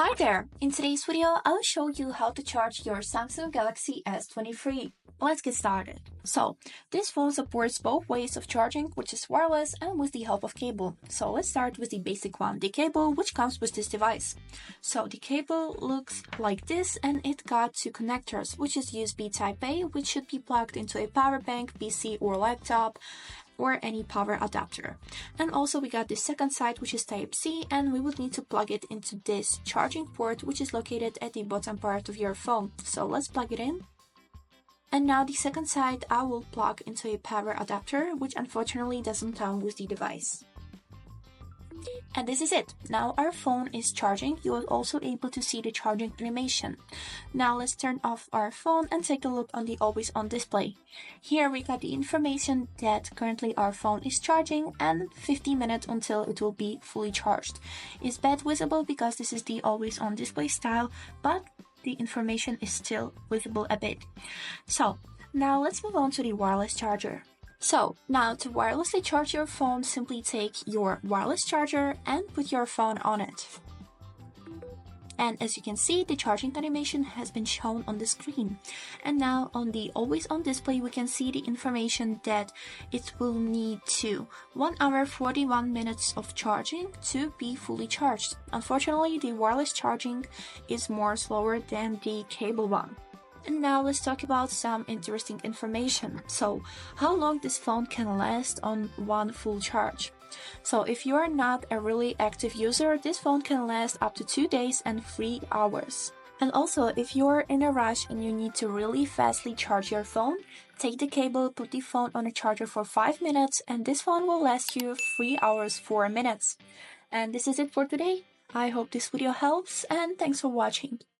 Hi there! In today's video, I'll show you how to charge your Samsung Galaxy S23. Let's get started. So, this phone supports both ways of charging, which is wireless and with the help of cable. So let's start with the basic one, the cable, which comes with this device. So the cable looks like this and it got two connectors, which is USB Type-A, which should be plugged into a power bank, PC or laptop, or any power adapter. And also we got the second side, which is Type-C, and we would need to plug it into this charging port, which is located at the bottom part of your phone. So let's plug it in. And now the second side I will plug into a power adapter, which unfortunately doesn't come with the device. And this is it. Now our phone is charging. You are also able to see the charging animation. Now let's turn off our phone and take a look on the always on display. Here we got the information that currently our phone is charging and 50 minutes until it will be fully charged. It's bad visible because this is the always on display style, but the information is still visible a bit. So now let's move on to the wireless charger. So now to wirelessly charge your phone, simply take your wireless charger and put your phone on it. And as you can see, the charging animation has been shown on the screen. And now on the always on display, we can see the information that it will need 1 hour 41 minutes of charging to be fully charged. Unfortunately, the wireless charging is more slower than the cable one. And now let's talk about some interesting information. So, how long this phone can last on one full charge. So if you are not a really active user, this phone can last up to 2 days and 3 hours. And also, if you're in a rush and you need to really fastly charge your phone, take the cable, put the phone on a charger for 5 minutes, and this phone will last you 3 hours 4 minutes. And this is it for today. I hope this video helps, and thanks for watching.